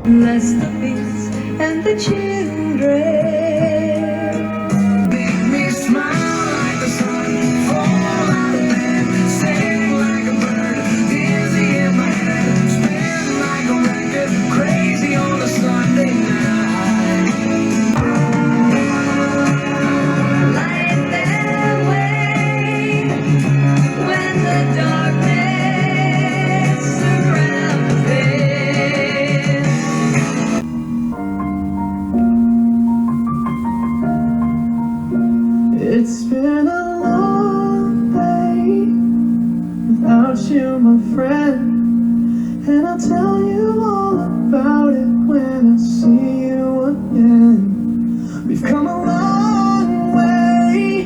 Bless the beasts and the children. Make me smile like the sun, fall out of bed, sing like a bird, dizzy in my head, spin like a record, crazy on a Sunday night. Light their way when the darkness surrounds them. It's been a long day without you, my friend, and I'll tell you all about it when I see you again. We've come a long way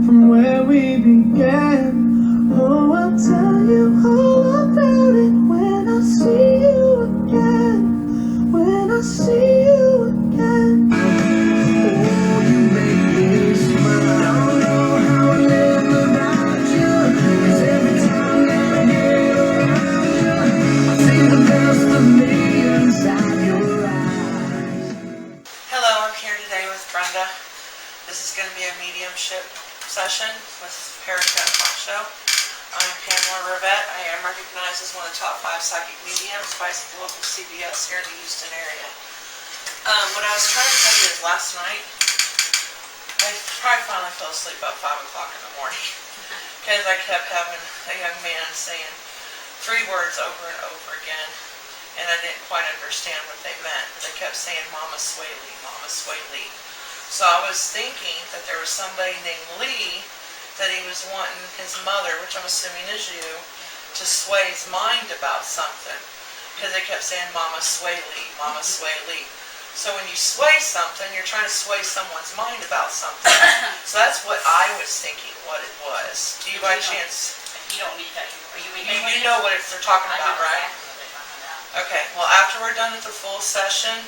from where we began. Oh, I'll tell you all about it when I see you again. When I see you again. Oh, you make me smile. Don't know how I live without you, 'cause every time that I get around you, I see the best of me inside your eyes. Hello, I'm here today with Brenda. This is going to be a mediumship session with Paracat Talk Show. I'm Pamela Rivette. I am recognized as one of the top 5 psychic mediums by the local CBS here in the Houston area. What I was trying to tell you is last night, I probably finally fell asleep about 5 o'clock in the morning because I kept having a young man saying 3 words over and over again, and I didn't quite understand what they meant. They kept saying Mama Sway Lee, Mama Sway Lee. So I was thinking that there was somebody named Lee that he was wanting his mother, which I'm assuming is you, to sway his mind about something, because they kept saying Mama Sway Lee, Mama Sway Lee. So when you sway something, you're trying to sway someone's mind about something. So that's what I was thinking what it was. Do you by chance? You don't need that. You know what they're talking about, right? Okay, well after we're done with the full session,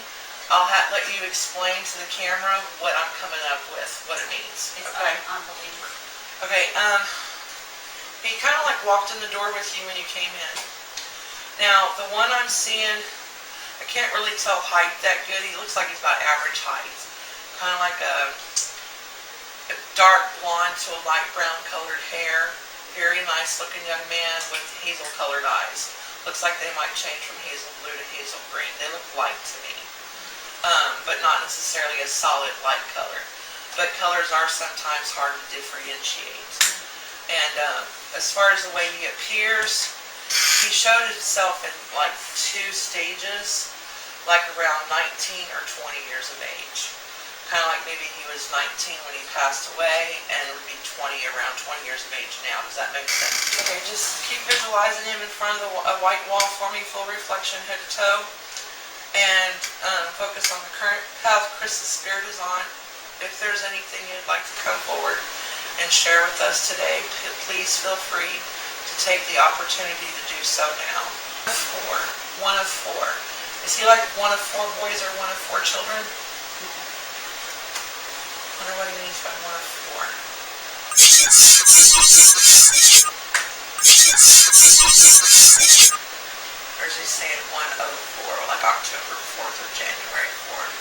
I'll let you explain to the camera what I'm coming up with, what it means. Okay? Unbelievable. Okay, he kind of like walked in the door with you when you came in. Now, the one I'm seeing, I can't really tell height that good. He looks like he's about average height. Kind of like a dark blonde to a light brown colored hair. Very nice looking young man with hazel colored eyes. Looks like they might change from hazel blue to hazel green. They look light to me, but not necessarily a solid light color. But colors are sometimes hard to differentiate. And as far as the way he appears, he showed himself in like 2 stages, like around 19 or 20 years of age. Kind of like maybe he was 19 when he passed away, and it would be around 20 years of age now. Does that make sense? Okay, just keep visualizing him in front of a white wall for me, full reflection head to toe. And focus on the current path Chris's spirit is on. If there's anything you'd like to come forward and share with us today, please feel free to take the opportunity to do so now. 1 of 4. Is he like 1 of 4 boys or 1 of 4 children? I wonder what he means by 1 of 4. Or is he saying 1 of 4, like October 4th or January 4th?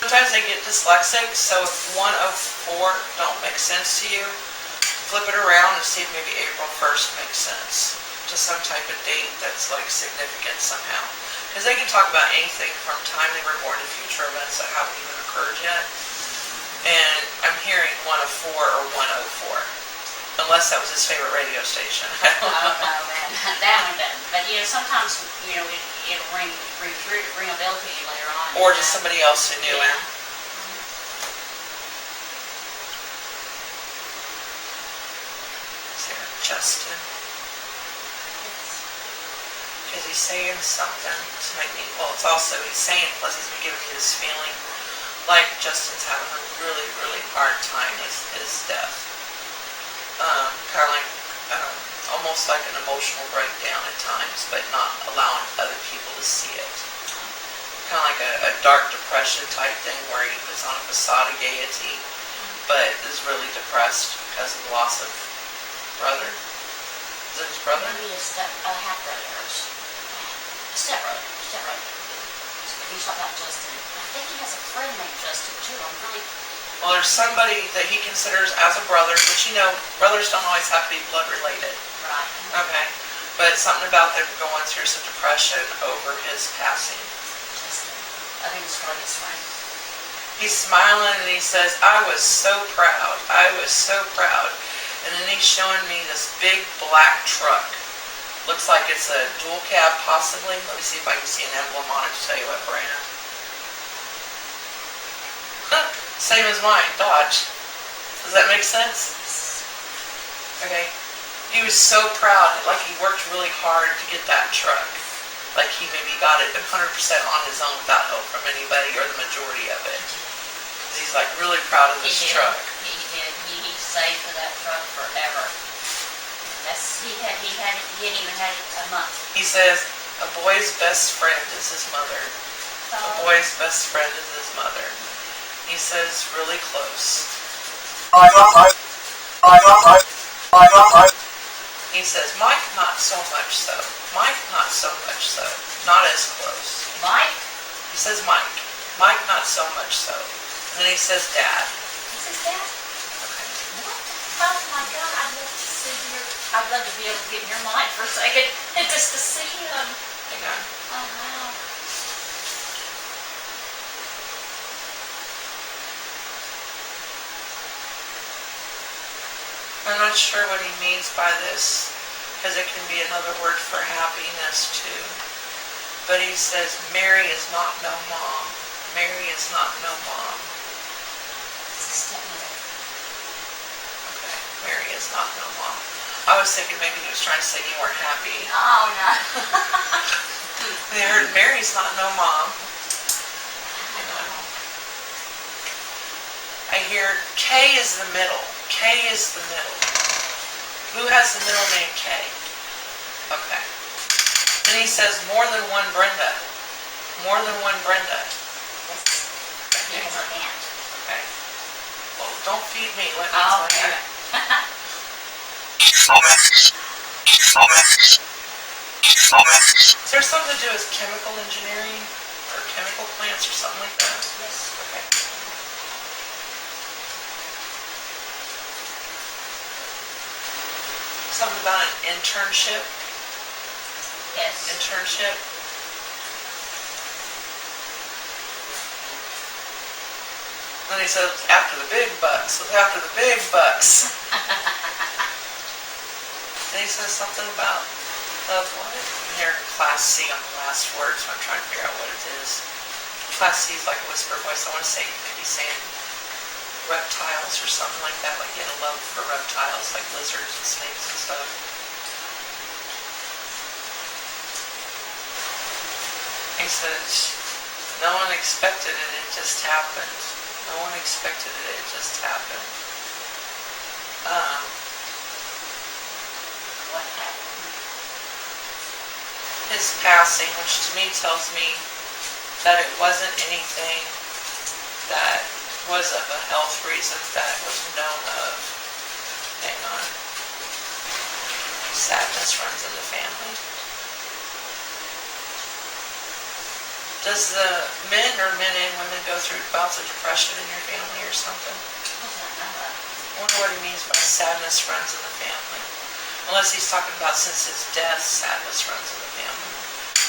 Sometimes they get dyslexic, so if 1 of 4 don't make sense to you, flip it around and see if maybe April 1st makes sense to some type of date that's like significant somehow. Because they can talk about anything from time they were born to future events that haven't even occurred yet. And I'm hearing 1 of 4 or 104. Unless that was his favorite radio station. I don't know. Oh, no, man. That one doesn't. But, sometimes, it'll ring a bell to you later on. Or just somebody else who knew him. Is there Justin? Because he's saying something to make me, it's also, he's saying, plus he's been giving me this feeling like Justin's having a really, really hard time with his death. Kind of like, almost like an emotional breakdown at times, but not allowing other people to see it. kind of like a dark depression type thing where he puts on a facade of gaiety, but is really depressed because of the loss of brother. Is it his brother? Maybe a half-brother or a stepbrother. He's talking about Justin. I think he has a friend named Justin too. Well, there's somebody that he considers as a brother, which brothers don't always have to be blood related. Right. Okay. But something about them going through some depression over his passing. Justin. I think it's probably his friend. He's smiling and he says, I was so proud. I was so proud. And then he's showing me this big black truck. Looks like it's a dual cab possibly. Let me see if I can see an emblem on it to tell you what brand. Same as mine, Dodge. Does that make sense? Okay. He was so proud, like he worked really hard to get that truck. Like he maybe got it 100% on his own without help from anybody or the majority of it. He's like really proud of this truck. He did. He saved for that truck forever. He hadn't even had it a month. He says, a boy's best friend is his mother. A boy's best friend is his mother. He says, really close. He says, Mike, not so much so. Mike, not so much so. Not as close. Mike? He says Mike. Mike, not so much so. And then he says Dad. He says Dad? Okay. What? Oh my God, I'd love to be able to get in your mind for a second and just to see him. Hang on. Oh wow. I'm not sure what he means by this, because it can be another word for happiness too. But he says, Mary is not no mom. Mary is not no mom. It's a stepmother. Okay, Mary is not no mom. I was thinking maybe he was trying to say you weren't happy. Oh no. They heard Mary's not no mom. You know. I hear K is the middle. K is the middle. Who has the middle name K? Okay. Then he says more than one Brenda. More than one Brenda. Yes. He has an aunt. Okay. Well, don't feed me. Let me Oh, tell you. Is there something to do with chemical engineering or chemical plants or something like that? Yes. Okay. Something about an internship? Yes. Internship? Then he says, after the big bucks. After the big bucks. Then he says something about what? Here, class C on the last word, so I'm trying to figure out what it is. Class C is like a whisper voice. I want to say, maybe saying reptiles or something like that, like getting a love for reptiles, like lizards and snakes and stuff. He says, no one expected it, it just happened. No one expected it, it just happened. What happened? His passing, which to me tells me that it wasn't anything that was of a health reason that was known of. Hang on. Sadness runs in the family. Does the men or men and women go through bouts of depression in your family or something? I wonder what he means by sadness runs in the family. Unless he's talking about since his death, sadness runs in the family.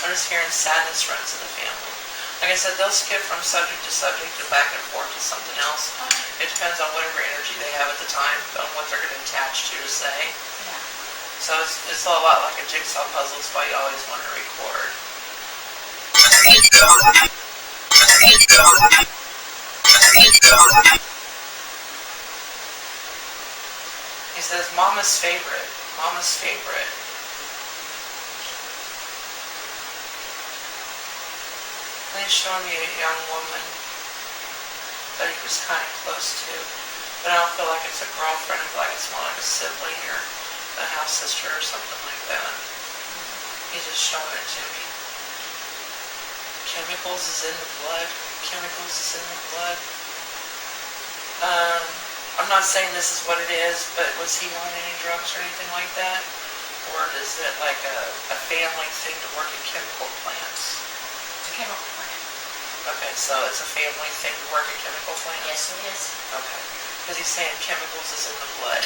I'm just hearing sadness runs in the family. Like I said, they'll skip from subject to subject or back and forth to something else. It depends on whatever energy they have at the time, on what they're going to attach to say. Yeah. So it's a lot like a jigsaw puzzle. It's why you always want to record. He says, Mama's favorite. Mama's favorite. And he's showing me a young woman that he was kind of close to. But I don't feel like it's a girlfriend. I feel like it's more like a sibling or a half-sister or something like that. He's just showing it to me. K chemicals is in the blood. Chemicals is in the blood. I'm not saying this is what it is, but was he on any drugs or anything like that? Or is it like a family thing to work in chemical plants? It's a chemical plant. Okay, so it's a family thing to work in chemical plants? Yes, it is. Okay, because he's saying chemicals is in the blood.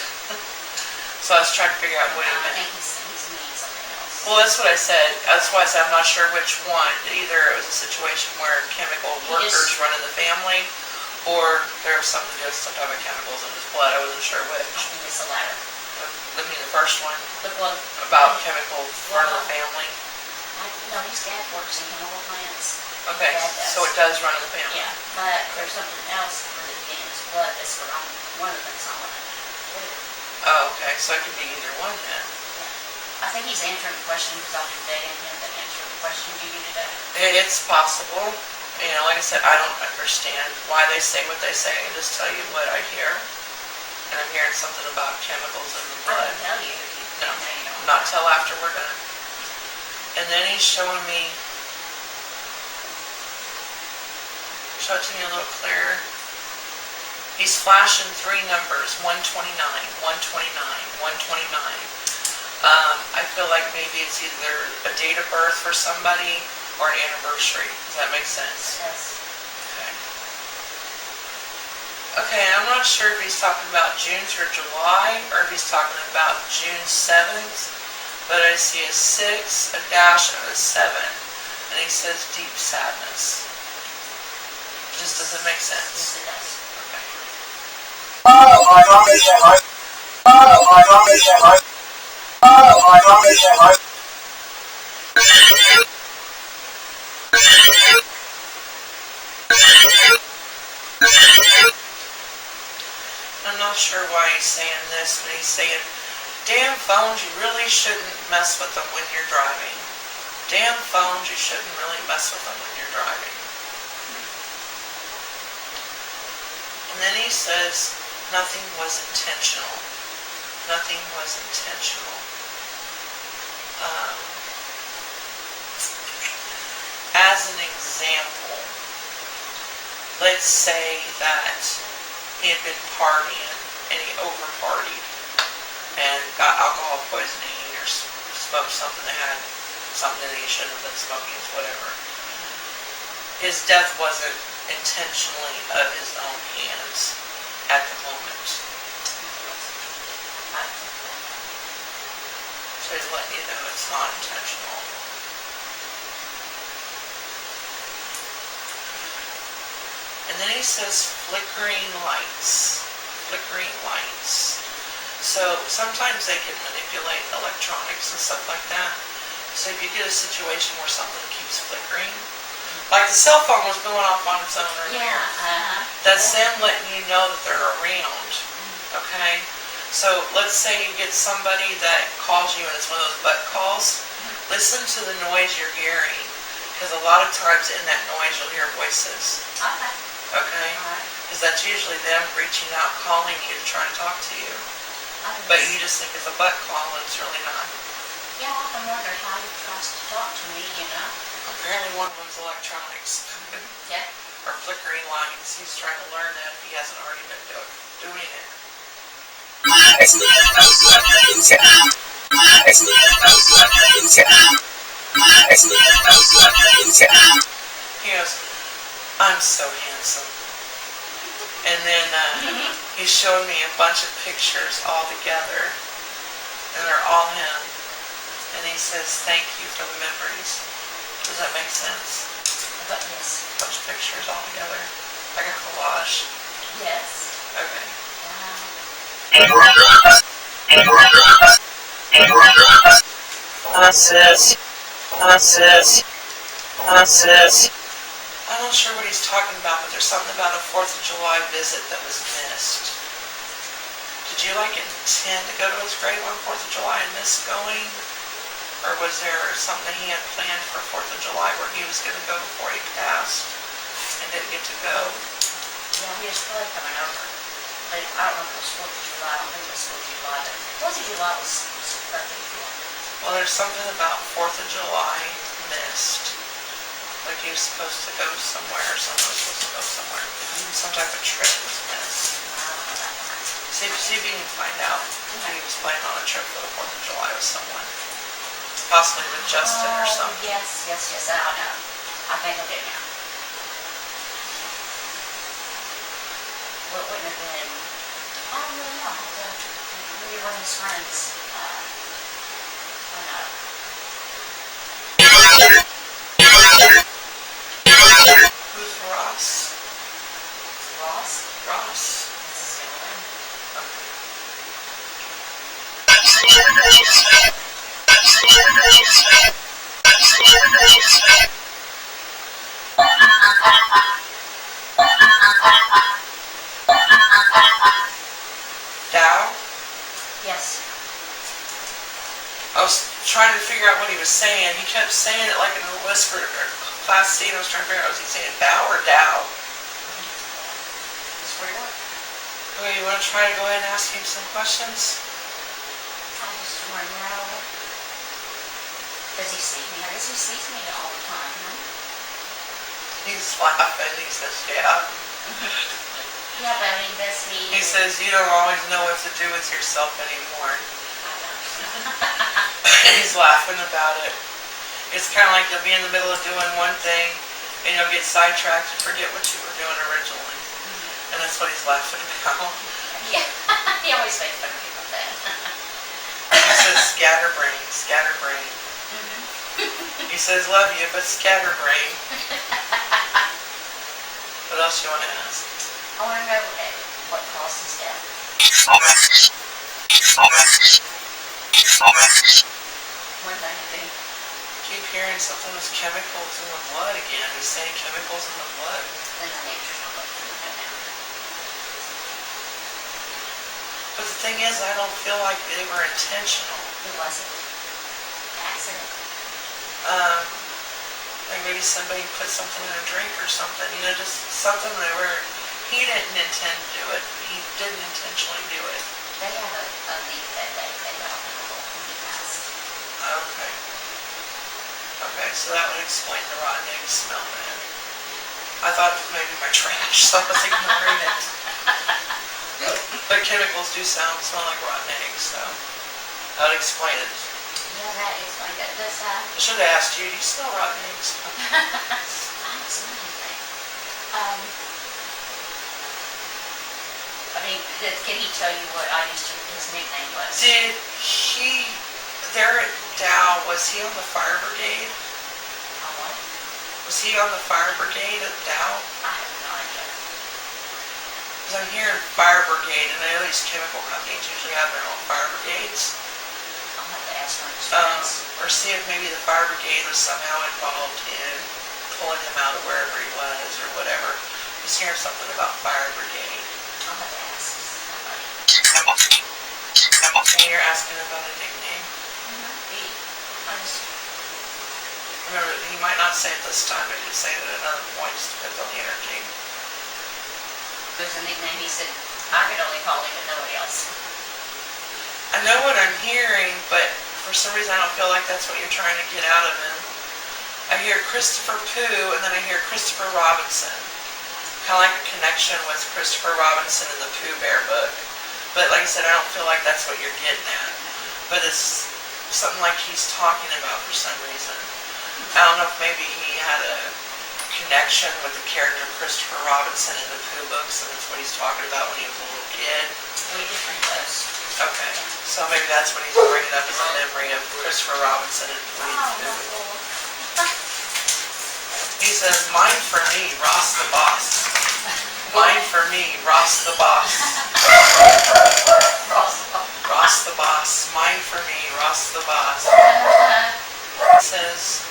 So I was trying to figure out what he I meant. think he's meaning something else. Well, that's what I said. That's why I said I'm not sure which one. Either it was a situation where chemical workers running the family, or there was something to do with some type of chemicals in his blood. I wasn't sure which. I think it's the latter. I mean, the first one The blood. about chemical running the family. No, his dad works in chemical plants. Okay, Dad does. so it does run in the family. Yeah, but there's something else really in his blood that's what one of the things I'm looking at. Oh, okay, so it could be either one then. I think he's answering the question because I'll be begging him to answer the question to you today. It's possible. You know, like I said, I don't understand why they say what they say. I just tell you what I hear. And I'm hearing something about chemicals in the I blood. can tell you if you No, you know. not till after we're done. And then he's showing me, show it to me a little clearer. He's flashing three numbers, 129, 129, 129. I feel like maybe it's either a date of birth for somebody or an anniversary. Does that make sense? Yes. Okay. Okay, I'm not sure if he's talking about June through July or if he's talking about June 7th, but I see a 6, a dash, and a 7, and he says deep sadness. Just doesn't make sense. Yes, it does. Okay. I'm not sure why he's saying this, but he's saying, damn phones, you really shouldn't mess with them when you're driving. Damn phones, you shouldn't really mess with them when you're driving. And then he says, nothing was intentional. Nothing was intentional. As an example, let's say that he had been partying and he over-partied and got alcohol poisoning or smoked something that had something that he shouldn't have been smoking, whatever. His death wasn't intentionally of his own hands at the moment. So he's letting you know it's not intentional. And then he says flickering lights. Flickering lights. So sometimes they can manipulate electronics and stuff like that. So if you get a situation where something keeps flickering, like the cell phone was going off on its own earlier. Yeah, That's them letting you know that they're around. Okay? So let's say you get somebody that calls you and it's one of those butt calls. Listen to the noise you're hearing. Because a lot of times in that noise you'll hear voices. Okay. Okay? Because that's usually them reaching out, calling you to try and talk to you. But you just think it's a butt call and it's really not. Yeah, I often wonder how he tries to talk to me, you know? Apparently one of them's electronics. Yeah. Or flickering lights. He's trying to learn that if he hasn't already been doing it. He goes, I'm so handsome. And then he showed me a bunch of pictures all together. And they're all him. And he says, thank you for the memories. Does that make sense? But yes. A bunch of pictures all together. Like a collage. Yes. Okay. That's it. That's it. That's it. I'm not sure what he's talking about, but there's something about a 4th of July visit that was missed. Did you intend to go to his grave on 4th of July and miss going? Or was there something he had planned for 4th of July where he was going to go before he passed and didn't get to go? Yeah, he was probably coming over. But I don't know if it was 4th of July. I don't think it was 4th of July. But 4th of July was perfect for him. Well, there's something about 4th of July missed. Like he was supposed to go somewhere, or someone was supposed to go somewhere. Some type of trip was missed. See if you can find out. He was planning on a trip for the 4th of July with someone. Possibly with Justin or something. Yes. I don't know. I think I do now. What wouldn't have been, I don't really know. Maybe one of his friends. Oh no. Who's Ross? Ross? Ross. That's his middle name. Dow? Yes. I was trying to figure out what he was saying. He kept saying it like in a whisper. Class C, and I was trying to figure out, was he saying Dow or Dow? That's where you are. Okay, you want to try to go ahead and ask him some questions? I just want to know. Does he see me? I guess he sees me all the time, huh? He's laughing. He says, yeah. Yeah, but I mean, does he? He says, you don't always know what to do with yourself anymore. I don't. He's laughing about it. It's kind of like you'll be in the middle of doing one thing, and you'll get sidetracked and forget what you were doing originally. And that's what he's laughing about. Yeah, he always makes fun of me about that. He says, scatterbrain. He says, love you, but scatterbrain. What else you want to ask? I want to know what caused his death. One thing I think. Keep hearing something with chemicals in the blood again. He's saying chemicals in the blood. Then the nature's not looking at now. But the thing is, I don't feel like they were intentional. It wasn't. Accident. Like maybe somebody put something in a drink or something, you know, just something that he didn't intend to do it. He didn't intentionally do it. They had a leak that day. They got alcohol and he passed. Okay, so that would explain the rotten egg smell then. I thought it was maybe my trash, so I was ignoring it. But chemicals do smell like rotten eggs, so that would explain it. Yeah, that is like that. Does I should have asked you, do you smell rotten eggs? I don't smell anything. I mean, can he tell you what his nickname was? Did he, there at Dow, was he on the fire brigade? On what? Was he on the fire brigade at Dow? I have no idea. Because I'm hearing fire brigade, and I know these chemical companies usually have their own fire brigades. I'll have to ask one of his friends. Or see if maybe the fire brigade was somehow involved in pulling him out of wherever he was or whatever. I was hearing something about fire brigade. I'll have to ask somebody. And you're asking about a nickname. Remember, he might not say it this time, but he'll say it at another point. Just depends on the energy. There's a nickname he said I could only call him and nobody else. I know what I'm hearing, but for some reason I don't feel like that's what you're trying to get out of him. I hear Christopher Pooh, and then I hear Christopher Robinson. Kind of like a connection with Christopher Robinson in the Pooh Bear book. But like I said, I don't feel like that's what you're getting at. But it's something like he's talking about for some reason. I don't know if maybe he had a connection with the character Christopher Robinson in the Pooh books, and that's what he's talking about when he was a little kid. We just bring those. Okay, so maybe that's what he's bringing up as a memory of Christopher Robinson and Pooh. He says, mine for me, Ross the boss. Mine for me, Ross the boss. Ross the boss. Mine for me, Ross the boss. It says,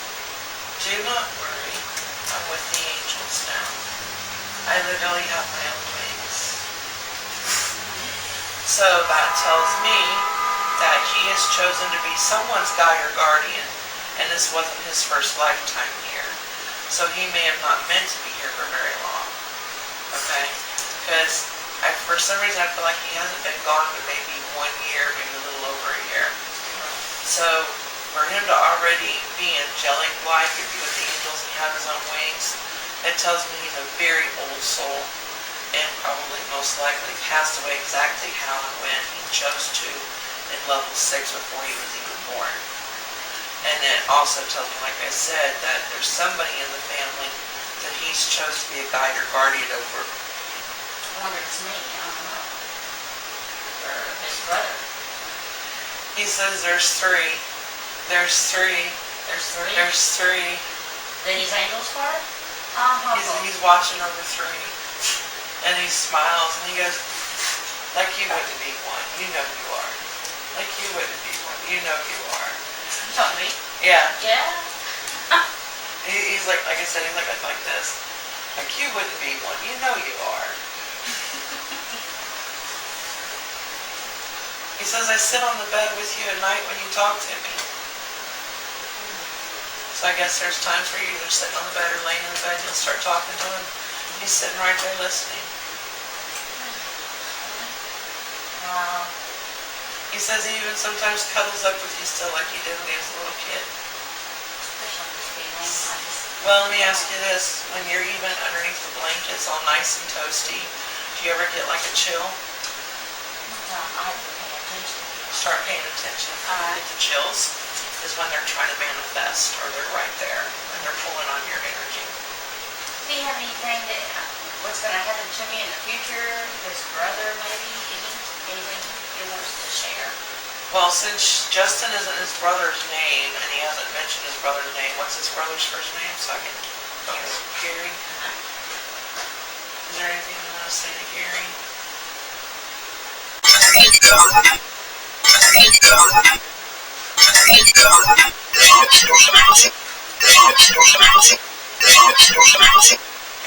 do not worry, I'm with the angels now. I literally have my own wings. So that tells me that he has chosen to be someone's guide or guardian, and this wasn't his first lifetime here. So he may have not meant to be here for very long. Okay? Because for some reason I feel like he hasn't been gone but maybe 1 year, maybe a little over a year. So for him to already be angelic-like with the angels and have his own wings. It tells me he's a very old soul and probably most likely passed away exactly how and when he chose to in level 6 before he was even born. And it also tells me, like I said, that there's somebody in the family that he's chose to be a guide or guardian over. I wonder if it's me, I don't know. Or his brother. He says there's three. There's three. There's three? There's three. Then he's angels for it? He's watching over three. And he smiles and he goes, like you wouldn't be one. You know you are. Like you wouldn't be one. You know you are. You talking to me? Yeah. Yeah? He's like I said, he's like this. Like you wouldn't be one. You know you are. He says, I sit on the bed with you at night when you talk to me. So I guess there's times where you're either sitting on the bed or laying in the bed and you'll start talking to him. He's sitting right there listening. Wow. He says he even sometimes cuddles up with you still like he did when he was a little kid. Especially this feeling. Well, let me ask you this. When you're even underneath the blankets all nice and toasty, do you ever get like a chill? I have to pay attention. Start paying attention. Get the chills is when they're trying to manifest or they're right there and they're pulling on your energy. Do you have anything that, what's going to happen to me in the future? His brother maybe? Anything he wants to share? Well, since Justin isn't his brother's name and he hasn't mentioned his brother's name, what's his brother's first name? So I can, Gary. Is there anything you want to say to Gary?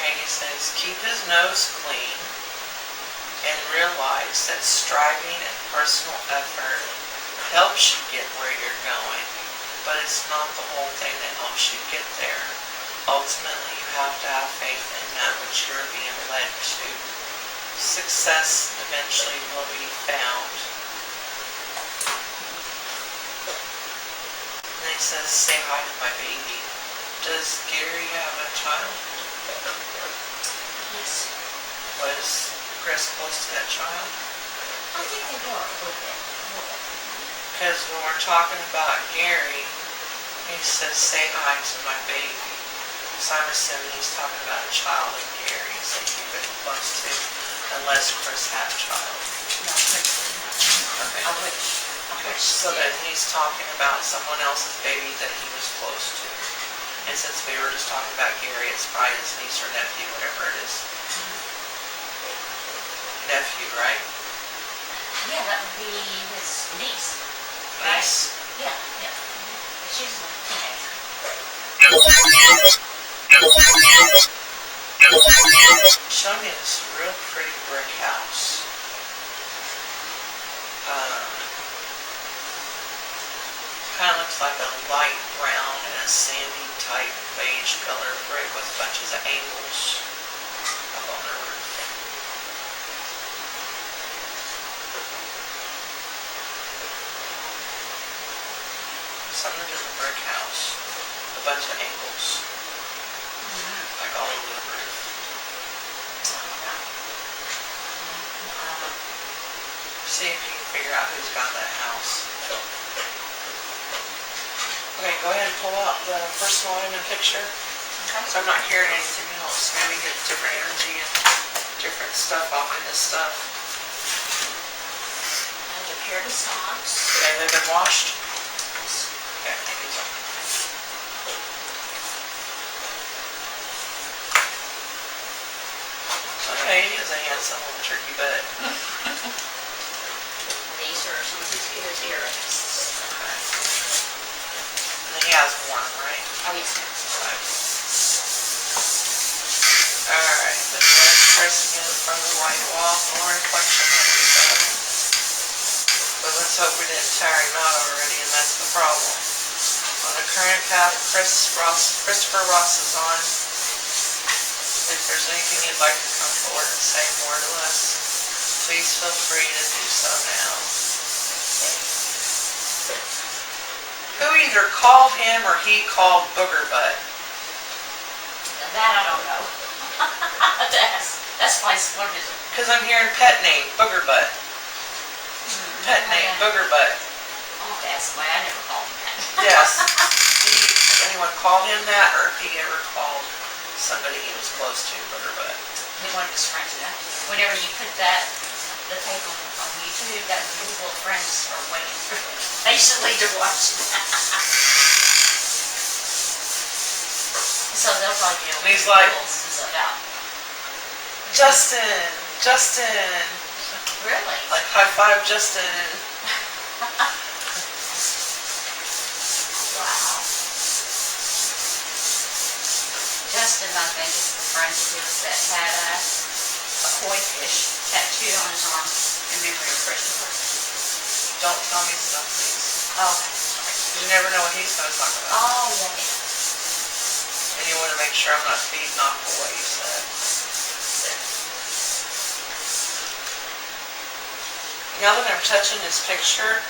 And he says, keep his nose clean and realize that striving and personal effort helps you get where you're going, but it's not the whole thing that helps you get there. Ultimately, you have to have faith in that which you're being led to. Success eventually will be found. And he says, say hi to my baby. Does Gary have a child? Yes. Was Chris close to that child? I think they were a little bit. Because when we're talking about Gary, he says, say hi to my baby. So I'm assuming he's talking about a child of Gary, so you've been close to, unless Chris had a child. No, Okay. I wish. So then he's talking about someone else's baby that he was close to. And since we were just talking about Gary, it's probably his niece or nephew, whatever it is. Nephew, right? Yeah, that would be his niece. Right? Niece? Yeah, yeah. She's a teenager. Showing me this real pretty brick house. Kind of looks like a light brown and a sandy type beige color brick with bunches of angles up on the roof. Something to do with a brick house. A bunch of angles. Like all over the roof. See if you can figure out who's got that house. Okay, go ahead and pull out the personal item picture. Okay. So I'm not hearing anything else. Maybe get different energy and different stuff off of this stuff. And a pair of socks. Okay, they've been washed? Okay, thank you. So yeah, he is a handsome little turkey butt. These are some of his earrings. And he has one, right? Oh, yes. Right. Alright, the red pressing in from the white wall, no reflection of the but let's hope we didn't tire him out already, and that's the problem. On the current path Christopher Ross is on, if there's anything you'd like to come forward and say more to us, please feel free to do so now. Who either called him or he called Booger Butt? That I don't know. That's probably one of his. Because I'm hearing pet name, Booger Butt. Pet name, Booger Butt. I'll have to ask somebody. I never called him that. Yes. If anyone called him that, or if he ever called somebody he was close to, Booger Butt. He wanted his friends, you know. Whenever you put that, the tape on YouTube, that his little friends are waiting patiently to watch that. So they'll probably be able And he's like, stuff out. Justin, Justin. Really? Like high five, Justin. Wow. Justin, I think, is the friend of his that had a koi fish tattooed on his arm in memory of Christopher. Don't tell me stuff, please. Oh, You never know what he's going to talk about. oh yeah. And you want to make sure I'm not feeding off of what you said. Now that I'm touching his picture,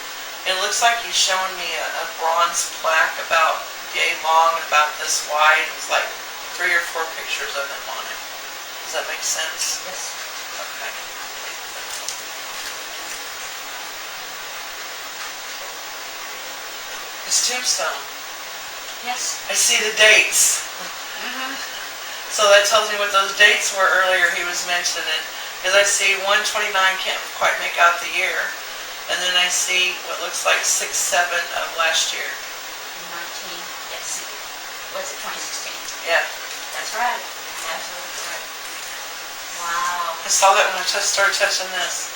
it looks like he's showing me a bronze plaque about yay long, about this wide. It's like 3 or 4 pictures of him on it. Does that make sense? Yes. Okay. His tombstone. Yes. I see the dates. Mm-hmm. So that tells me what those dates were earlier he was mentioning. Because I see 129, can't quite make out the year. And then I see what looks like 6/7 of last year. 19, yes. Was it 2016? Yeah. That's right. Absolutely right. Wow. I saw that when I started touching this.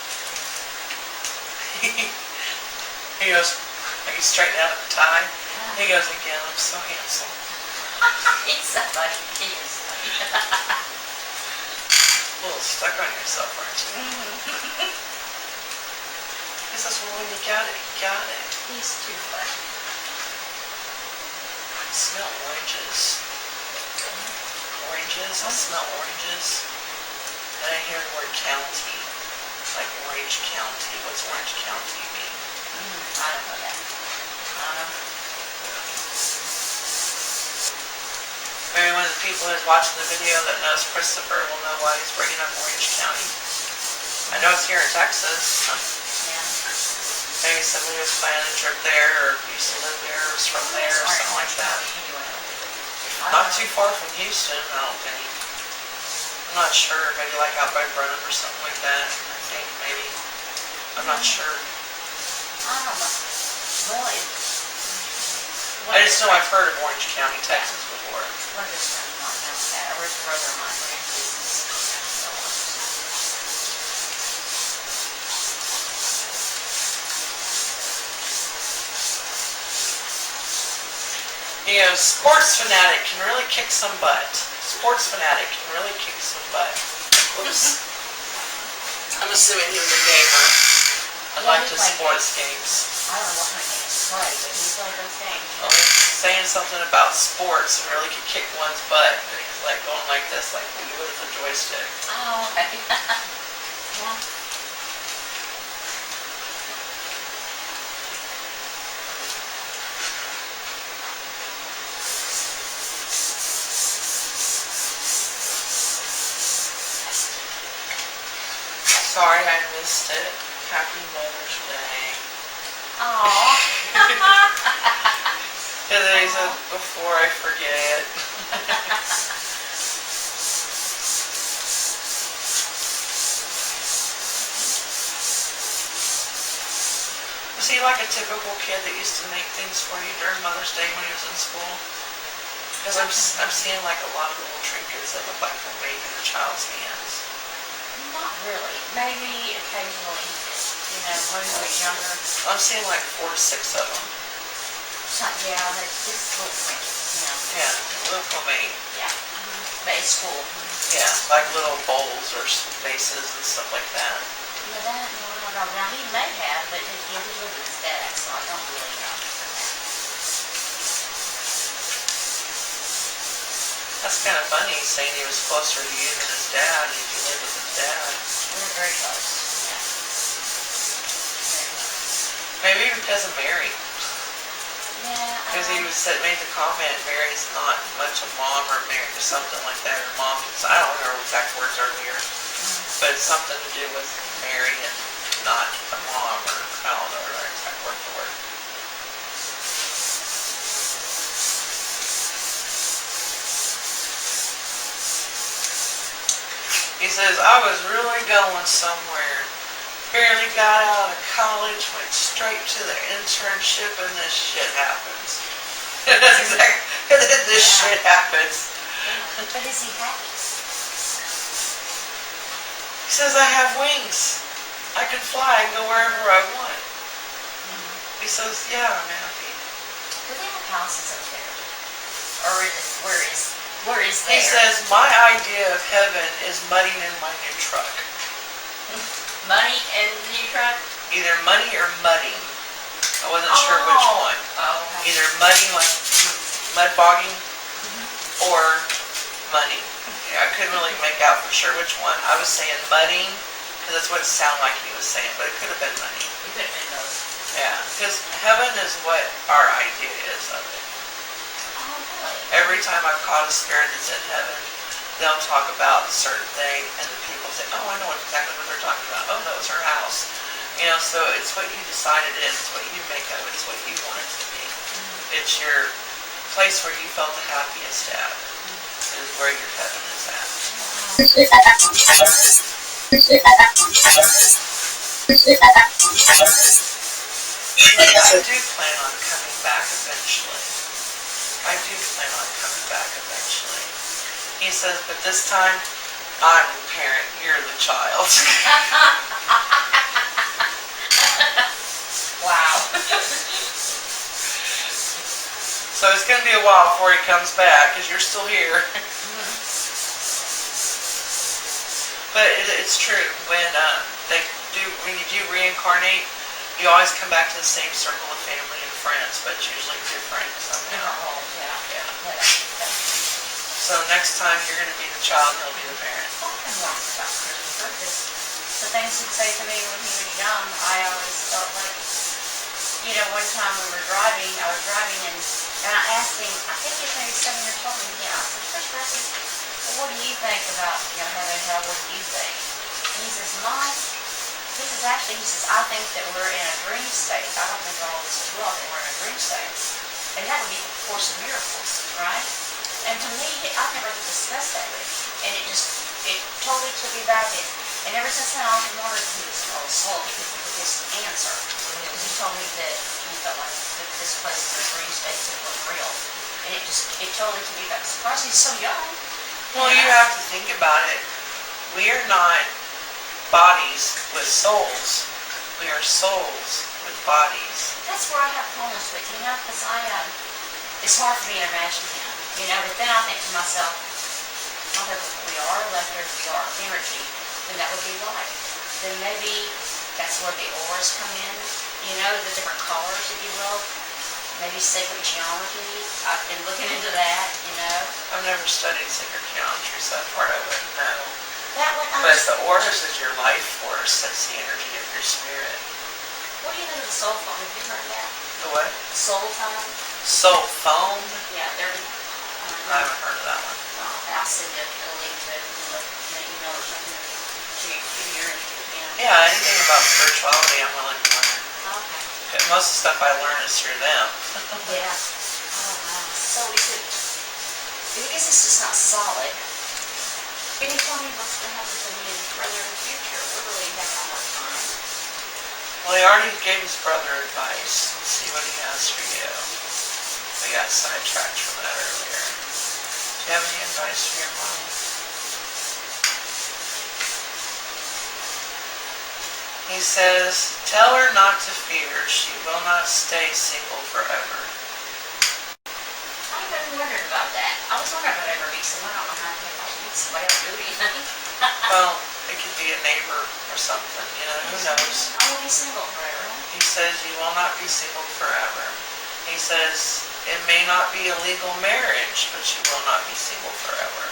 He goes, like he's straightening out the tie. He goes, again, I'm so handsome. It's somebody. He is. A little stuck on yourself, aren't you? He says, well, when you got it, you got it. He's too funny. I smell oranges. Oranges, I smell oranges. And I hear the word county. Like Orange County. What's Orange County mean? I don't know that. I don't know. Maybe one of the people who's watching the video that knows Christopher will know why he's bringing up Orange County. I know it's here in Texas. Yeah. Maybe somebody was planning a trip there, or used to live there, or was from there, or something like that. Not too far from Houston, I don't think. I'm not sure. Maybe like out by Brenham or something like that. I think maybe. I'm not sure. I don't know. Well, I just know I've heard of Orange County, Texas before. One of his friends might know that, or his brother might know business. You know, sports fanatic can really kick some butt. Sports fanatic can really kick some butt. Whoops. I'm assuming he was a gamer. I liked his sports games. I don't know what kind of games he played, but he played those games. Well, he was saying something about sports and really could kick one's butt. And he's like going like this, like you would with a joystick. Oh, okay. Yeah. Sorry I missed it. Happy Mother's Day. Aww. And then he said, before I forget. Was he like a typical kid that used to make things for you during Mother's Day when he was in school? Because I'm seeing like a lot of little trinkets that look like they're made in a child's hands. Not really. Maybe occasionally, you know, when we were younger. I'm seeing like 4 to 6 of them. Yeah, it's just little trinkets, you know. Yeah, little homemade. Yeah. But it's cool. Yeah, like little bowls or vases and stuff like that. But that, no. Now he may have, but he lives with his dad, so I don't really know. That's kind of funny, saying he was closer to you than his dad, if you lived with his dad. We're very close. Yeah. Very close. Maybe because of Mary. Yeah. Because he made the comment, Mary's not much a mom or Mary or something like that. Her mom, I don't remember exact words earlier, but it's something to do with Mary and not a mom, or I don't know her exact word for word. He says, I was really going somewhere. Barely got out of college, went straight to the internship, and this shit happens. That's exactly, this shit happens. But is he happy? He says, I have wings. I can fly and go wherever I want. He says, yeah, I'm happy. Do they have houses up there? Or is it, where is there? He says, my idea of heaven is mudding in my new truck. Money in the new truck? Either money or mudding. I wasn't sure which one. Oh, okay. Either mudding, like mud bogging, or money. Yeah, I couldn't really make out for sure which one. I was saying mudding, because that's what it sounded like he was saying, but it could have been money. It could have been those. Yeah, because heaven is what our idea is of it. Oh, really? Every time I've caught a spirit that's in heaven, they'll talk about a certain thing, and the people say, oh, I know exactly what they're talking about. Oh, no, it's her house. You know, so it's what you decide it is. It's what you make of it. It's what you want it to be. It's your place where you felt the happiest at. Is where your heaven is at. I do plan on coming back eventually. I do plan on coming back eventually. He says, but this time, I'm the parent, you're the child. Wow. So it's going to be a while before he comes back, because you're still here. But it's true, when you do reincarnate, you always come back to the same circle of family and friends, but it's usually different somehow. Yeah. So next time you're going to be the child, he'll be the parent. I often wondered about Christopher, because the things he'd say to me when he was young, I always felt like, you know, one time I was driving, and I asked him, I think he was maybe 7 years old, and I said, Christopher, I said, well, what do you think about, you know, heaven and hell, what do you think? And he says, Mom, he says, I think that we're in a dream state. I don't think all this is real, that we're in a dream state. And that would be the Course of Miracles, right? And to me, I've never discussed that with him. And it totally took me back. And ever since then, I often wondered if he was a little slow with his answer. Because he told me that he felt like that this place is a dream state, so it wasn't real. And it totally took me back. Surprised he's so young. Well, you have to think about it. We are not bodies with souls. We are souls with bodies. That's where I have problems with, you know, because it's hard for me to imagine him, you know, but then I think to myself, oh, if we are left here, if we are energy, then that would be light. Then maybe that's where the auras come in, you know, the different colors, if you will. Maybe sacred geometry. I've been looking into that, you know. I've never studied sacred geometry, so that part I wouldn't know. That one, But the auras is your life force. That's the energy of your spirit. what do you think of the soul phone? Have you heard of that? The what? Soul phone? Soul phone? Yeah, they're. I haven't heard of that one. I'll send you a link to it, in an email or something to your interest. Yeah, anything about spirituality I'm willing to learn. Okay. But most of the stuff I learn is through them. Yeah. Oh, wow. So because it's just not solid, can you tell me what's going to happen to me further in the future? We're really having a hard time. Well, he already gave his brother advice. Let's see what he has for you. We got sidetracked from that earlier. Do you have any advice for your mom? He says, tell her not to fear. She will not stay single forever. I've been wondering about that. I was wondering about ever meet someone. I don't know how to meet somebody or do anything. Well, it could be a neighbor or something, you know, who knows? I will be single forever. He says you will not be single forever. He says it may not be a legal marriage, but you will not be single forever.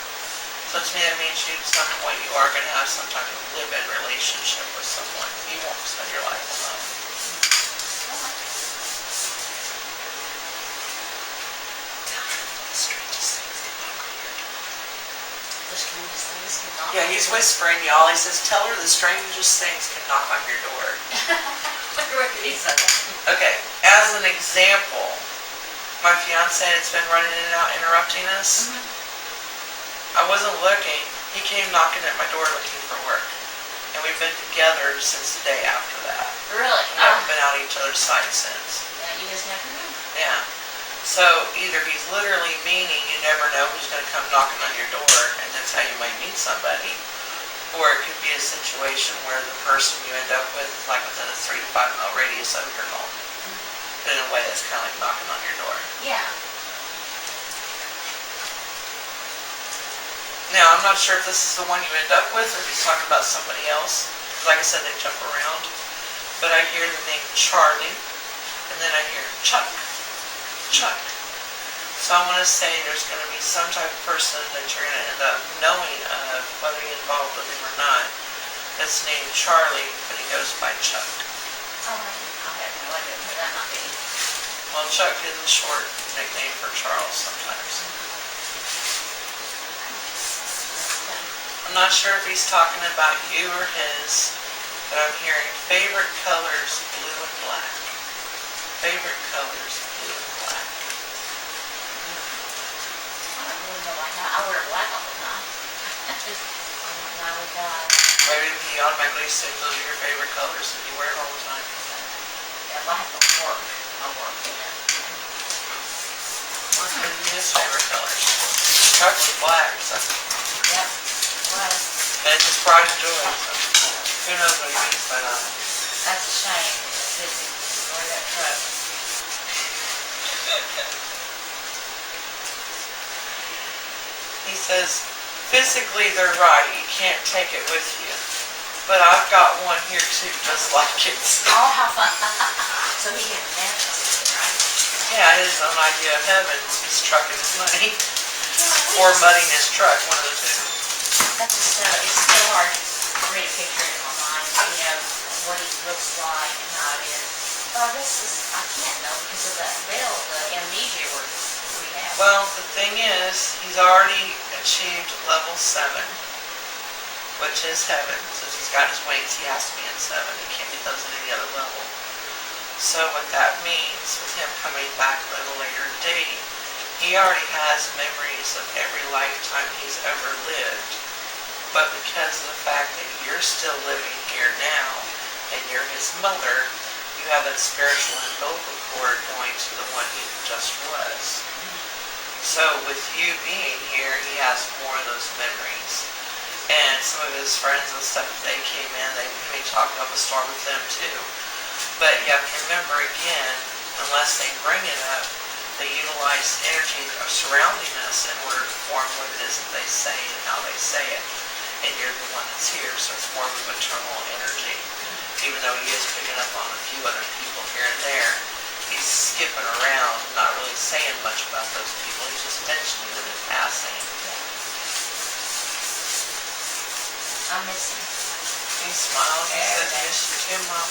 So to me that means you at some point you are going to have some type of live-in relationship with someone. You won't spend your life alone. knock Yeah, on he's your door. whispering, y'all. He says, tell her the strangest things can knock on your door. Wonder what it is. Okay, as an example, my fiance has been running in and out interrupting us. I wasn't looking. He came knocking at my door looking for work. And we've been together since the day after that. Really? We haven't been out each other's side since. Yeah, you just never know. Yeah. So either he's literally meaning you never know who's going to come knocking on your door and that's how you might meet somebody. Or it could be a situation where the person you end up with is like within a 3 to 5 mile radius of your home. But in a way that's kind of like knocking on your door. Yeah. Now, I'm not sure if this is the one you end up with or if he's talking about somebody else. Like I said, they jump around. But I hear the name Charlie, and then I hear Chuck. Chuck. So I want to say there's going to be some type of person that you're going to end up knowing of, whether you're involved with him or not, that's named Charlie, but he goes by Chuck. Oh, I have no idea who that might be. Well, Chuck is a short nickname for Charles sometimes. I'm not sure if he's talking about you or his, but I'm hearing favorite colors, blue and black. Favorite colors, blue and black. I don't really know why not. I wear black all the time. I don't know why we got. Maybe he automatically assumes those are your favorite colors and you wear it all the time. Yeah, if I have to work, I'll work in it. What's going to be his favorite colors? Chuck was black, so. Yep. Well, And it's his pride and joy, so. Who knows what he means by that. that's a shame. Busy. Wear that truck. He says, physically they're right, you can't take it with you. But I've got one here too, just like it. Oh, how fun. So he can manifest it, right? Yeah, his own idea of heaven is his truck and his money. Or mudding his truck, one of the two. That's just so, it's so hard for me to picture it in my mind, you know, what he looks like and how it is. But I guess I can't know because of that veil, the amnesia we have. Well, the thing is, he's already achieved level 7, which is heaven. Since he's got his wings, he has to be in 7. He can't get those at any other level. So what that means, with him coming back at a later date, he already has memories of every lifetime he's ever lived. But because of the fact that you're still living here now, and you're his mother, you have that spiritual umbilical cord going to the one he just was. So with you being here, he has more of those memories. And some of his friends and stuff, if they came in, they may talk up a storm with them too. But you have to remember again, unless they bring it up, they utilize energy surrounding us in order to form what it is that they say and how they say it. And you're the one that's here, so it's more of a maternal energy. Even though he is picking up on a few other people here and there, he's skipping around, not really saying much about those people. He's just mentioning them in passing. I miss him. He smiles, he says, miss you too, Mom.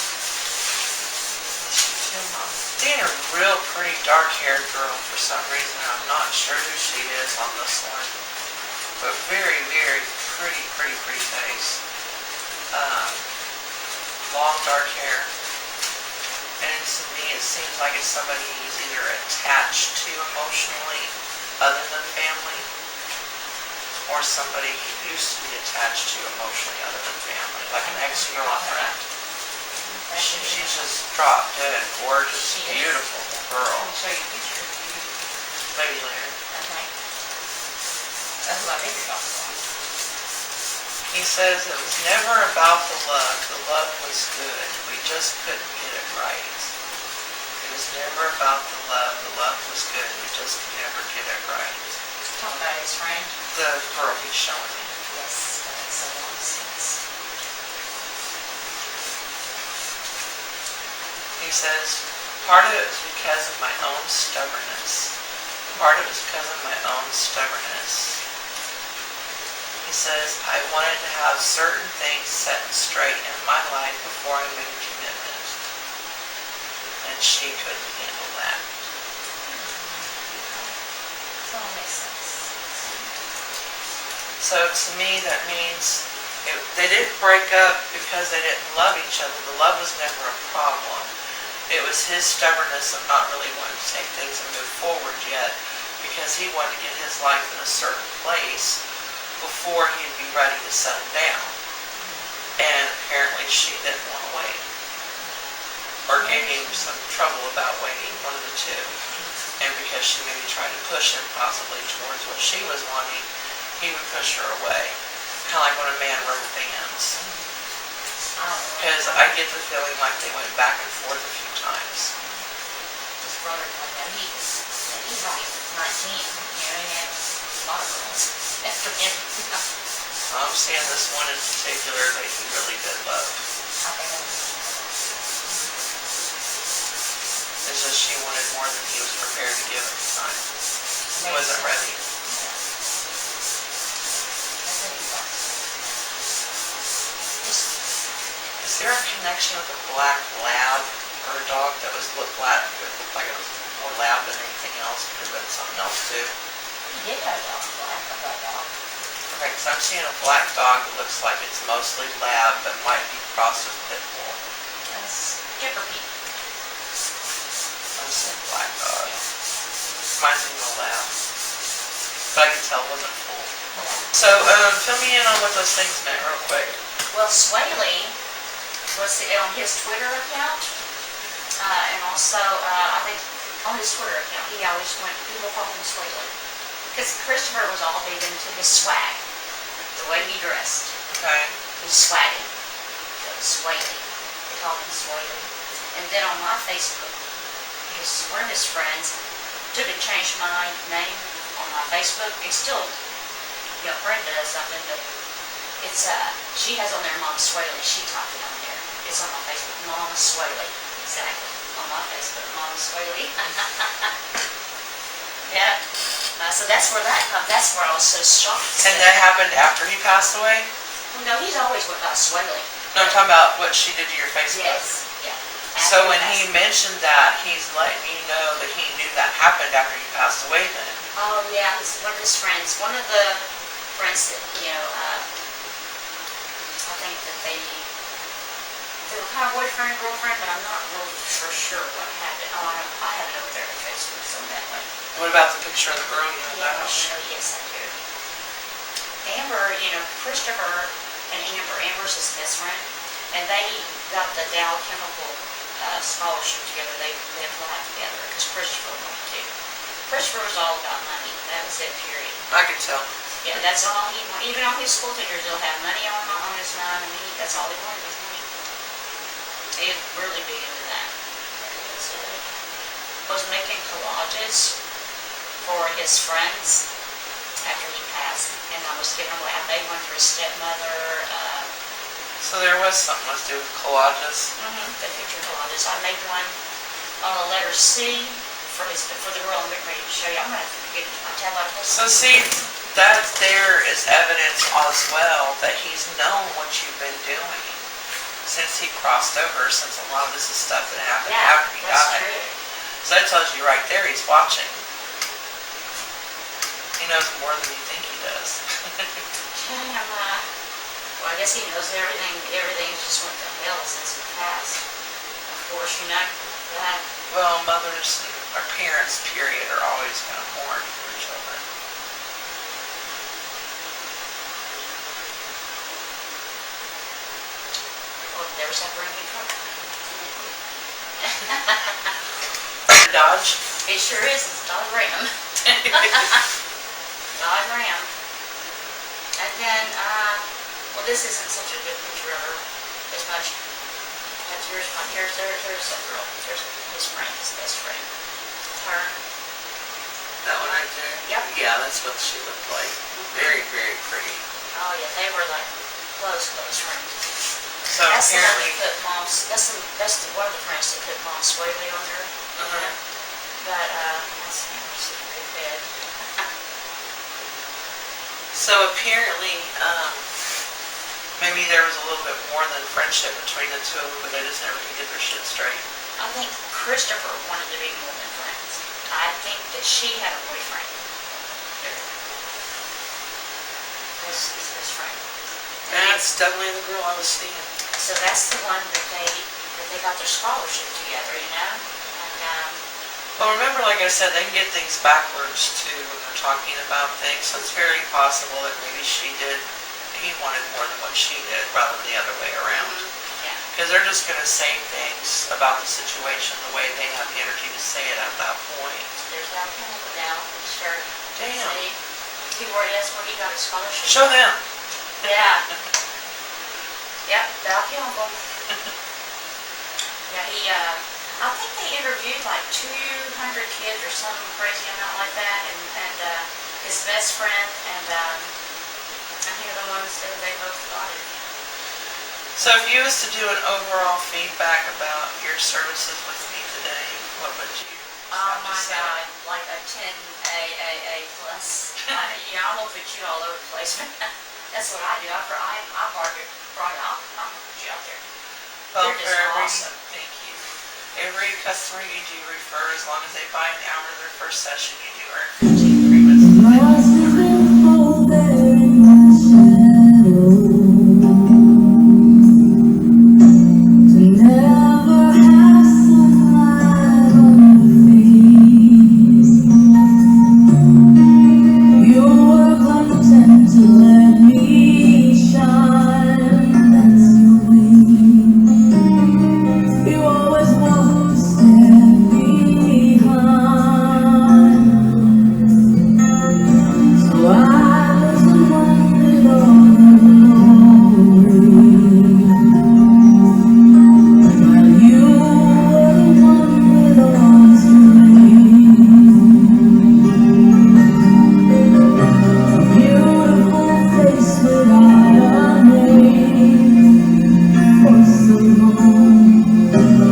Miss you too, Mom. Being a real pretty dark-haired girl for some reason. I'm not sure who she is on this one. But very, very pretty face. Long dark hair. And to me it seems like it's somebody he's either attached to emotionally other than family, or somebody he used to be attached to emotionally other than family, like an ex-girlfriend. She's just dropped dead, gorgeous, beautiful girl. I'll show you a picture. Maybe later. Okay. That's what I figured also. He says it was never about the love. The love was good. We just couldn't get it right. It was never about the love. The love was good. We just could never get it right. Talk about his friend. The girl he's showing me. Yes, that makes a lot of sense. He says, part of it was because of my own stubbornness. Part of it was because of my own stubbornness. He says, I wanted to have certain things set straight in my life before I made a commitment. And she couldn't handle that. That all makes sense. So to me, that means they didn't break up because they didn't love each other. The love was never a problem. It was his stubbornness of not really wanting to take things and move forward yet, because he wanted to get his life in a certain place before he'd be ready to settle down. And apparently she didn't want to wait, or gave him some trouble about waiting, one of the two. And because she maybe tried to push him possibly towards what she was wanting, he would push her away. Kind of like when a man rubber bands. Because I get the feeling like they went back and forth a few times. His brother told him he's only 19, he had a lot of girls after him. I'm seeing this one in particular that he really did love. Okay. It's just she wanted more than he was prepared to give at the time. He wasn't ready. Is there a connection with a black lab or a dog that looked like it was more lab than anything else? Could have been something else too. He did have a dog, black dog. Okay, so I'm seeing a black dog that looks like it's mostly lab, but might be crossed with pit bull. That's Dipper Pete. I'm seeing black dog. Reminds me of a lab, but I can tell it wasn't full. So, fill me in on what those things meant real quick. Well, Swaley was on his Twitter account, and also, I think on his Twitter account, he always went, people call him Swaley. Because Christopher was all big into his swag, the way he dressed. Okay. He's swaggy. So Swaley. They called him Swaley. And then on my Facebook, one of his friends took and changed my name on my Facebook. It's still, Brenda does something, but it's, she has on there Mama Swaley. She typed it on there. It's on my Facebook, Mama Swaley. Exactly. On my Facebook, Mama Swaley. Yeah. So that's where that comes. That's where I was so shocked. And that happened after he passed away? Well, no, he's always went by Swaley. No, I'm talking about what she did to your Facebook. Yes. Yeah. So when he mentioned that, he's letting you know that he knew that happened after you passed away then. Oh yeah, one of the friends that, I think that they were kind of boyfriend, girlfriend, but I'm not really for sure what happened. Oh, I have it over there on Facebook, so that way. What about the picture of the girl you have Yeah, that I'll house? show you. Yes, I do. Amber, Christopher and Amber's his best friend, and they got the Dow Chemical scholarship together. They applied together because Christopher wanted to. Christopher was all about money. That was it, period. I could tell. Yeah, that's all he wanted. Even on his school pictures, he'll have money on his mind, and that's all he wanted was money. He was really big into that. Was making collages for his friends after he passed, and I was giving away. I made one for his stepmother. So there was something to do with collages. The picture collages. I made one on the letter C for the girl I'm getting ready to show you. I'm gonna have to get it to my tablet. So see, that there is evidence as well that he's known what you've been doing since he crossed over, since a lot of this is stuff that happened after he died. True. So that tells you right there he's watching. He knows more than you think he does. Well, I guess he knows everything. Everything's just went to hell since he passed. Of course, that. Well, mothers or parents, period, are always going to mourn for their children. Well, never have bring me trouble. Dodge. It sure is. It's Dodge Ram. Dodge Ram. And then, well, this isn't such a good picture of her as much. Here's that girl. There's his friend, his best friend. Her. That one right there? Yep. Yeah, that's what she looked like. Very, very pretty. Oh yeah, they were like close friends. So That's the one apparently, that put that's one of the friends that put Mom Swaley on there. But that's a good bed. so apparently, maybe there was a little bit more than friendship between the two of them, but they just never could get their shit straight. I think Christopher wanted to be more than friends. I think that she had a boyfriend. his best friend. That's definitely the girl I was seeing. So that's the one that they got their scholarship together, you know? And, Well, remember, like I said, they can get things backwards too when they're talking about things. So it's very possible that maybe he wanted more than what she did, rather than the other way around. yeah. Because they're just going to say things about the situation the way they have the energy to say it at that point. There's that chemical now, his shirt. Damn. See? That's where he got his scholarship. Show them. Yeah. Yep, Dow Chemical. Yeah, I think they interviewed like 200 kids or some crazy amount like that, and his best friend, and here are the ones that they both got it. So if you was to do an overall feedback about your services with me today, what would you Oh have to my say? God, like a 10 A plus. I'm gonna put you all over the place. That's what I do. I park it right out. I'm gonna put you out there. Well, You're for just every, awesome. thank you. Every customer you do refer, as long as they buy an hour of their first session, you do earn 15 free minutes. Lost in the hole there in my shadow. To never have sunlight on your face. You were content to let me shine. That's your way. You always walk a step behind. So I was the one with all the glory, while you were the one with all the strength. A beautiful face without a name for so long.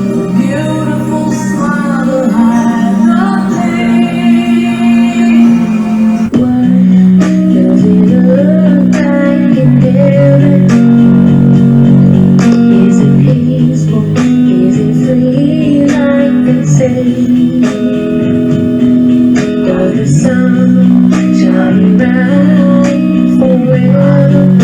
A beautiful smile that had no pain. What does it look like in heaven? Is it peaceful? Is it free like they say? Does the sun shine bright forever?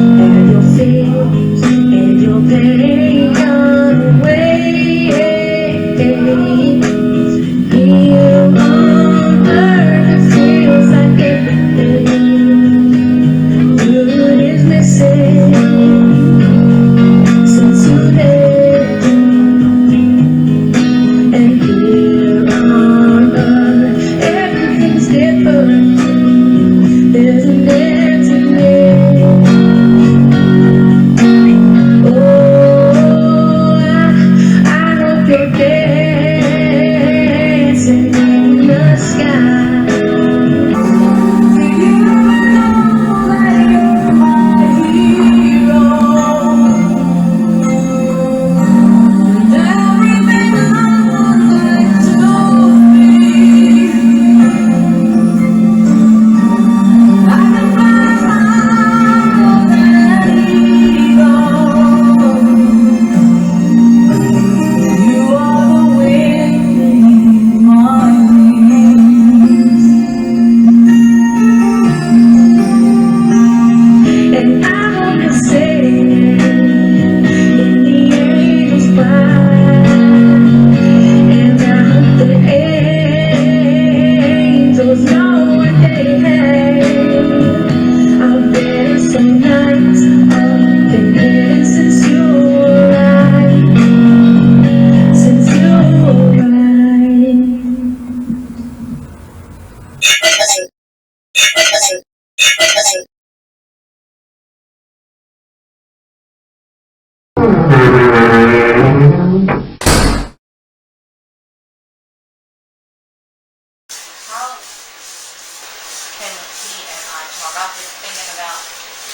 And your fears and your pain gone away? Here on earth it feels like everything good is missing since you left. And here on earth everything's different. There's an emptiness. Oh, I hope you're dancing in the sky. Do you know that you're my hero? And everything I would like to be, I can find my golden eagle. You are the wind beneath my wings, and I hope you're singing in the angel's choir, and I hope the angels know what they have. I've been some nights up in heaven since you arrived. Since you arrived. How can he and I talk? I've been thinking about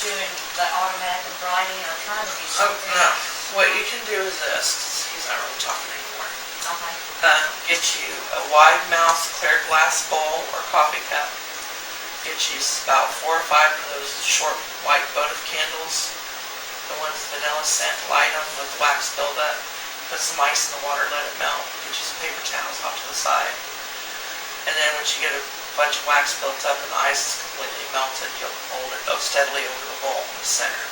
doing the automatic writing or trying to do Oh, something. no. What you can do is this, 'cause he's not really talking anymore. Okay. Get you a wide mouth clear glass bowl or coffee cup. Get you about 4 or 5 of those short white votive candles. The ones vanilla scent, light them with wax buildup. Put some ice in the water, let it melt. Get you some paper towels off to the side. And then once you get a a bunch of wax built up and the ice is completely melted, you'll hold it steadily over the bowl in the center.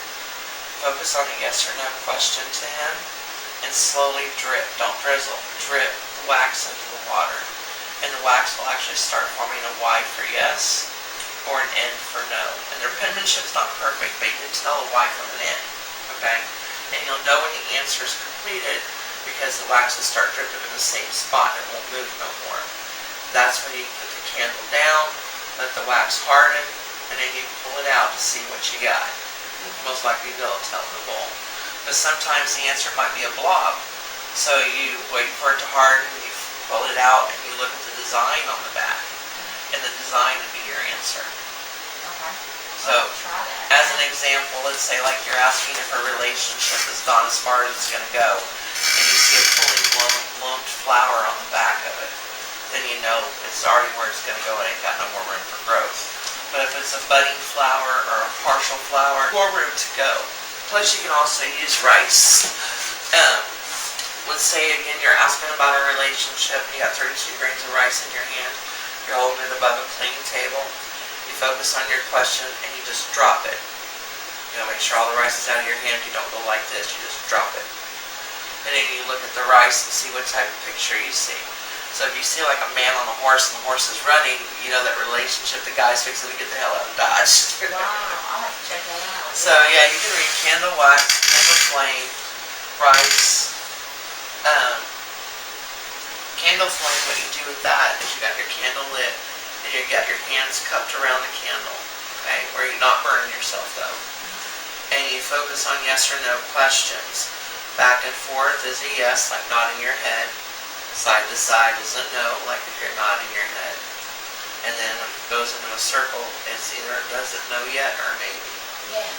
Focus on a yes or no question to him and slowly drip, don't drizzle, drip the wax into the water. And the wax will actually start forming a Y for yes or an N for no. And their penmanship's not perfect, but you can tell a Y from an N, okay? And you'll know when the answer is completed because the wax will start dripping in the same spot and it won't move no more. That's when you put the candle down, let the wax harden, and then you pull it out to see what you got. Most likely they'll tell in the bowl. But sometimes the answer might be a blob. So you wait for it to harden, you pull it out, and you look at the design on the back. And the design would be your answer. Okay. So, as an example, let's say like you're asking if a relationship has gone as far as it's going to go, and you see a fully blown flower on the back of it, then you know it's already where it's going to go and ain't got no more room for growth. But if it's a budding flower or a partial flower, more room to go. Plus you can also use rice. Let's say again you're asking about a relationship, you got 32 grains of rice in your hand, you're holding it above a clean table, you focus on your question and you just drop it. You know, make sure all the rice is out of your hand, you don't go like this, you just drop it. And then you look at the rice and see what type of picture you see. So if you see like a man on a horse and the horse is running, you know that relationship, the guy's fixing to get the hell out of Dodge. Wow, I'll have to check that out. So yeah, you can read candle wax, candle flame, rice. Candle flame, what you do with that is you got your candle lit and you got your hands cupped around the candle, okay, where you're not burning yourself though. And you focus on yes or no questions. Back and forth is a yes, like nodding your head. Side to side is a no, like if you're nodding your head. And then when it goes into a circle, it's either it doesn't know yet or maybe. Yeah.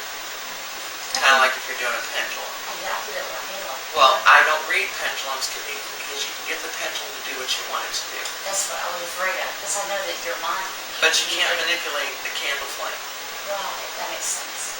Kind of like if you're doing a pendulum. I do that with a halo. Well, I don't read pendulums because you can get the pendulum to do what you want it to do. That's what I was afraid of, because I know that your mind. But you can't manipulate the candle flame. Right, that makes sense.